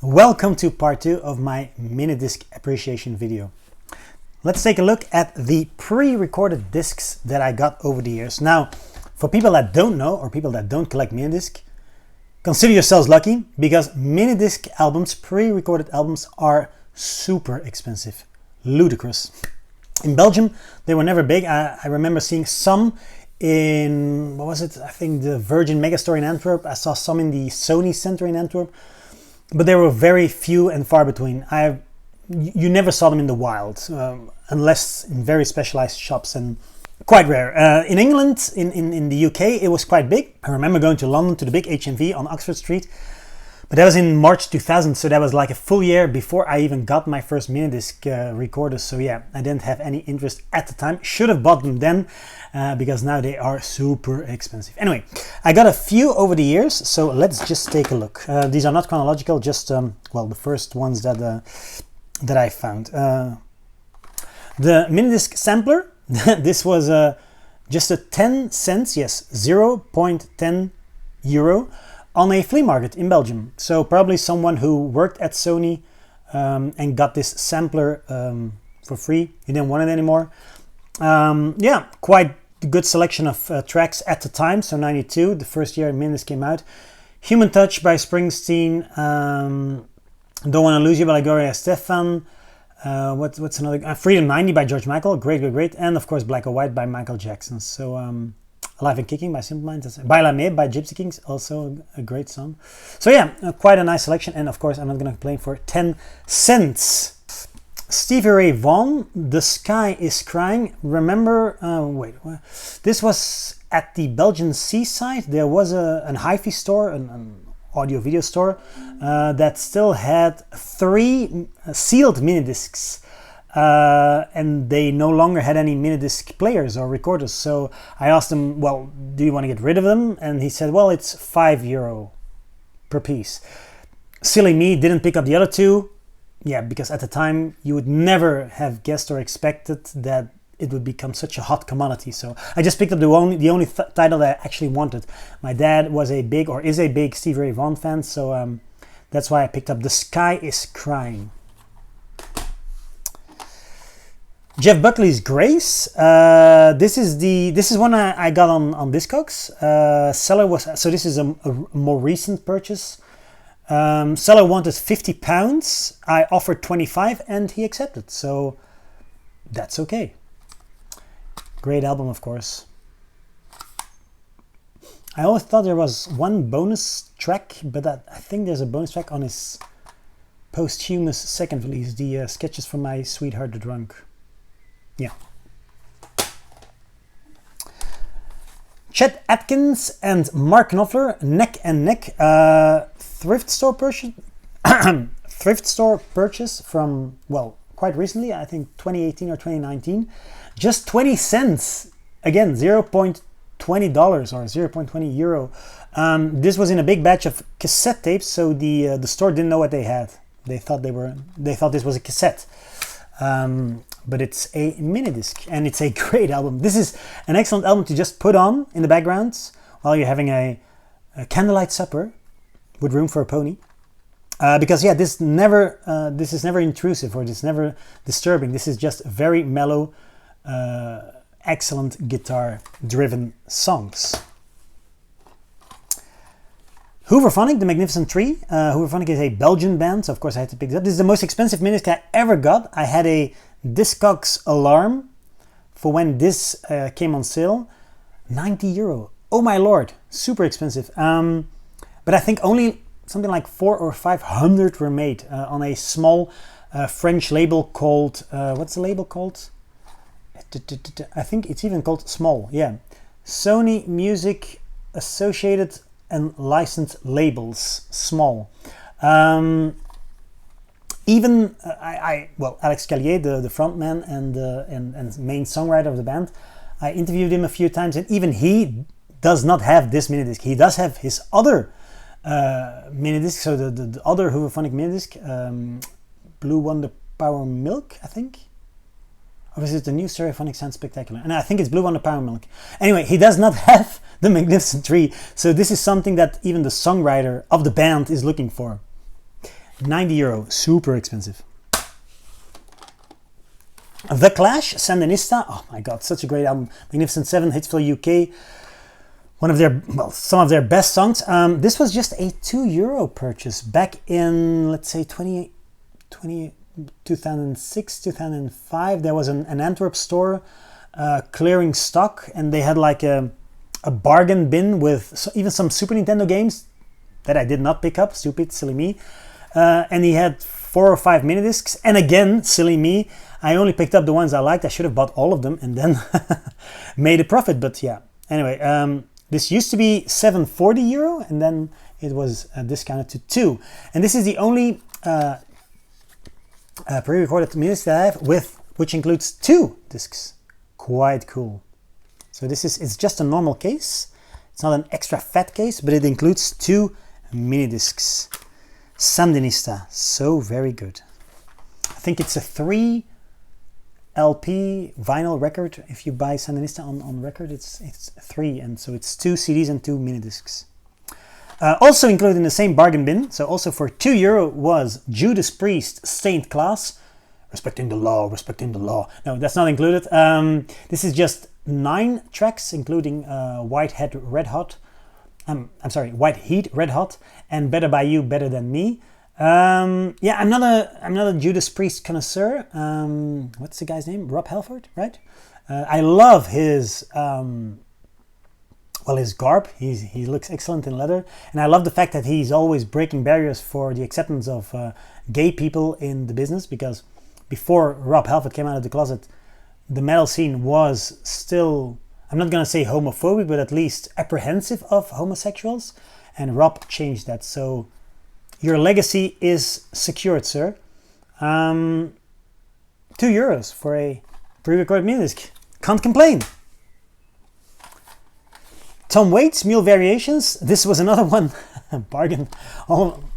Welcome to part 2 of my MiniDisc appreciation video. Let's take a look at the pre-recorded discs that I got over the years. Now, for people that don't know or people that don't collect MiniDisc, consider yourselves lucky because MiniDisc albums, pre-recorded albums, are super expensive, ludicrous. In Belgium, they were never big. I remember seeing some in, what was it? I think the Virgin Megastore in Antwerp. I saw some in the Sony Center in Antwerp. But they were very few and far between. You never saw them in the wild, unless in very specialized shops, and quite rare. In England, in the UK, it was quite big. I remember going to London to the big HMV on Oxford Street, but that was in March 2000, so that was like a full year before I even got my first MiniDisc recorders. So yeah, I didn't have any interest at the time. Should have bought them then, because now they are super expensive. Anyway, I got a few over the years, so let's just take a look. These are not chronological, just well, the first ones that I found. The MiniDisc sampler. This was just a 10 cents, yes, 0.10 euro on a flea market in Belgium. So probably someone who worked at Sony and got this sampler for free. He didn't want it anymore. Yeah, quite a good selection of tracks at the time. So 92, the first year MiniDisc came out. Human Touch by Springsteen. Don't Want to Lose You by Gloria Estefan. What's another? Freedom 90 by George Michael. Great. And of course Black or White by Michael Jackson. So Alive and Kicking by Simple Minds. Baila Me by Gypsy Kings, also a great song. So yeah, quite a nice selection. And of course I'm not going to complain for 10 cents. Stevie Ray Vaughan, The Sky is Crying. Remember, this was at the Belgian seaside. There was an hi-fi store, an audio video store, that still had 3 sealed MiniDiscs. And they no longer had any MiniDisc players or recorders. So I asked him, well, do you want to get rid of them? And he said, well, it's €5 per piece. Silly me, didn't pick up the other 2. Yeah, because at the time you would never have guessed or expected that it would become such a hot commodity. So I just picked up the only title that I actually wanted. My dad was a big, or is a big, Stevie Ray Vaughan fan, so that's why I picked up The Sky is Crying. Jeff Buckley's Grace. This is one I got on Discogs. Seller was, so this is a more recent purchase. Seller wanted £50. I offered 25 and he accepted, so that's okay. Great album, of course. I always thought there was one bonus track, but I think there's a bonus track on his posthumous second release, the Sketches from My Sweetheart the Drunk. Yeah. Chet Atkins and Mark Knopfler, Neck and Neck. Thrift store purchase from, well, quite recently, I think 2018 or 2019. Just 20 cents. Again, $0.20 or 0.20 euro. This was in a big batch of cassette tapes, so the store didn't know what they had. They thought this was a cassette. But it's a MiniDisc, and it's a great album. This is an excellent album to just put on in the background while you're having a candlelight supper with room for a pony. Because yeah, this is never intrusive or this is never disturbing. This is just very mellow, excellent guitar-driven songs. Hooverphonic, The Magnificent Tree. Hooverphonic is a Belgian band, so of course I had to pick this up. This is the most expensive MiniDisc I ever got. I had a Discogs alarm for when this came on sale. €90. Oh my lord, super expensive. But I think only something like 400 or 500 were made on a small French label called, what's the label called? I think it's even called Small, yeah. Sony Music Associated and Licensed Labels, Small. Even, Alex Callier, the frontman and main songwriter of the band, I interviewed him a few times, and even he does not have this MiniDisc. He does have his other MiniDisc, so the other Hooverphonic MiniDisc, Blue Wonder Power Milk, I think. Or is it the new Stereophonic Sound Spectacular? And I think it's Blue Wonder Power Milk. Anyway, he does not have the Magnificent Tree, so this is something that even the songwriter of the band is looking for. €90, super expensive. The Clash, Sandinista, oh my god, such a great album. Magnificent Seven, hits for UK. One of their, well, some of their best songs. This was just a €2 purchase back in, let's say, 2006, 2005. There was an Antwerp store clearing stock, and they had like a bargain bin with even some Super Nintendo games that I did not pick up, stupid, silly me. And he had 4 or 5 MiniDiscs, and again, silly me, I only picked up the ones I liked. I should have bought all of them and then made a profit, but yeah. Anyway, this used to be €740, and then it was discounted to 2. And this is the only pre-recorded MiniDisc that I have which includes 2 discs. Quite cool. So it's just a normal case. It's not an extra fat case, but it includes 2 MiniDiscs. Sandinista, so very good. I think it's a 3 LP vinyl record. If you buy Sandinista on record, it's 3, and so it's 2 CDs and 2 MiniDiscs. Also included in the same bargain bin, so also for €2 was Judas Priest, Stained Class. Respecting the law, respecting the law. No, that's not included. This is just 9 tracks, including White Heat Red Hot, and Better By You, Better Than Me. Yeah, I'm not a Judas Priest connoisseur. What's the guy's name? Rob Halford, right? I love his his garb. He looks excellent in leather, and I love the fact that he's always breaking barriers for the acceptance of gay people in the business, because before Rob Halford came out of the closet, the metal scene was still, I'm not going to say homophobic, but at least apprehensive of homosexuals, and Rob changed that. So your legacy is secured, sir. €2 for a pre-recorded MiniDisc. Can't complain. Tom Waits, Mule Variations. This was another one. Bargain.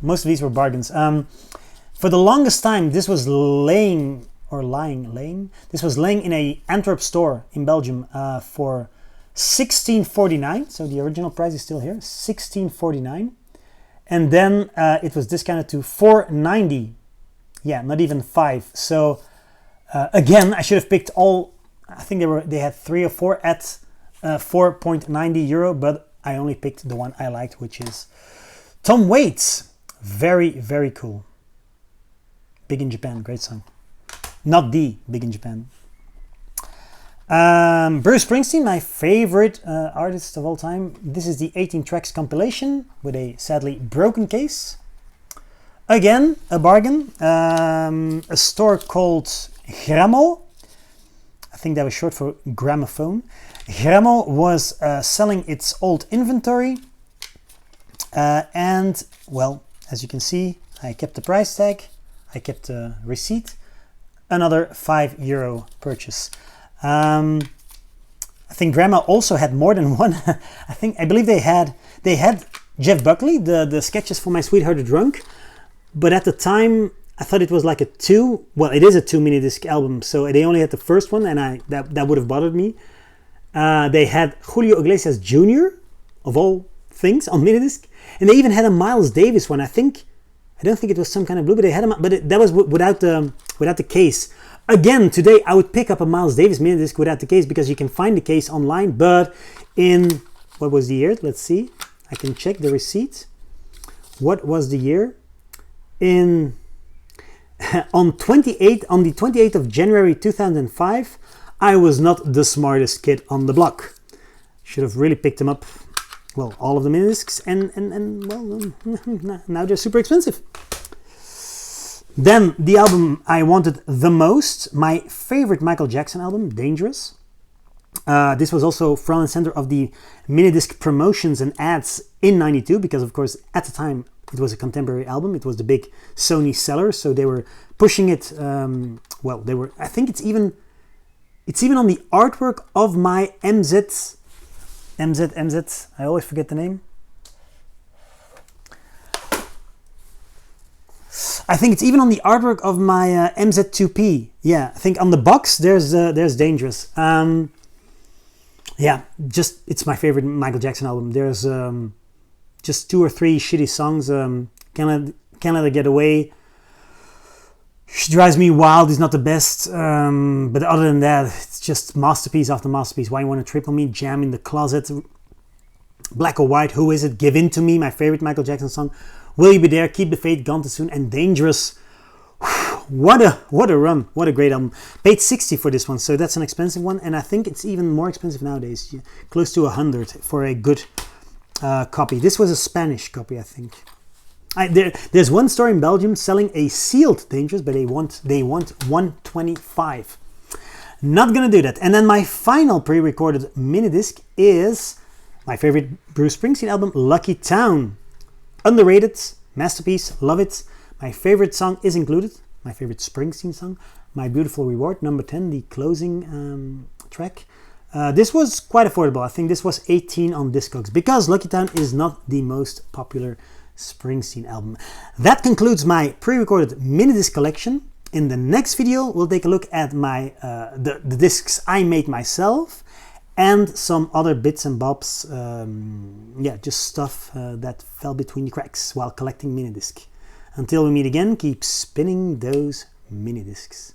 Most of these were bargains. For the longest time, this was laying in a Antwerp store in Belgium for $16.49. So the original price is still here, $16.49. And then it was discounted to $4.90. Yeah, not even 5. So again, I should have picked all. I think they had 3 or 4 at €4.90, but I only picked the one I liked, which is Tom Waits. Very, very cool. Big in Japan, great song. Not the Big in Japan. Bruce Springsteen, my favorite artist of all time. This is the 18 tracks compilation with a sadly broken case. Again, a bargain. A store called Gramo. I think that was short for gramophone. Gramo was selling its old inventory. And, well, as you can see, I kept the price tag. I kept a receipt. Another €5 purchase. I think Grandma also had more than one. I believe they had Jeff Buckley, the sketches for My Sweetheart Drunk, but at the time I thought it was like a 2. Well, it is a 2 MiniDisc album, so they only had the first one, and that would have bothered me. They had Julio Iglesias Jr. of all things on MiniDisc, and they even had a Miles Davis one. I don't think it was some kind of blue, but they had them, but that was without the case. Again, today I would pick up a Miles Davis MiniDisc without the case, because you can find the case online. But in, what was the year? Let's see. I can check the receipt. What was the year? On the 28th of January 2005, I was not the smartest kid on the block. Should have really picked them up. Well, all of the MiniDiscs, and well, now they're super expensive. Then the album I wanted the most, my favorite Michael Jackson album, Dangerous. This was also front and center of the MiniDisc promotions and ads in '92, because of course at the time it was a contemporary album. It was the big Sony seller, so they were pushing it. Well, they were. I think it's even on the artwork of my MZ. I always forget the name. I think it's even on the artwork of my MZ2P. Yeah, I think on the box there's Dangerous. Yeah, just it's my favorite Michael Jackson album. There's just 2 or 3 shitty songs. Can Can't Let Her Get Away. She Drives Me Wild is not the best, but other than that, it's just masterpiece after masterpiece. Why You Want to Triple Me, Jam in the Closet, Black or White, Who Is It, Give In To Me, my favorite Michael Jackson song, Will You Be There, Keep the Faith, Gone Too Soon, and Dangerous. What a run, what a great album. Paid 60 for this one, so that's an expensive one, and I think it's even more expensive nowadays, close to 100 for a good copy. This was a Spanish copy, I think. There's one store in Belgium selling a sealed Dangerous, but they want 125. Not gonna do that. And then my final pre-recorded mini disc is my favorite Bruce Springsteen album, Lucky Town. Underrated, masterpiece, love it. My favorite song is included, my favorite Springsteen song, My Beautiful Reward, number 10, the closing track. This was quite affordable. I think this was 18 on Discogs, because Lucky Town is not the most popular Springsteen album. That concludes my pre-recorded mini disc collection. In the next video, we'll take a look at my the discs I made myself, and some other bits and bobs, yeah, just stuff that fell between the cracks while collecting mini disc. Until we meet again, keep spinning those mini discs.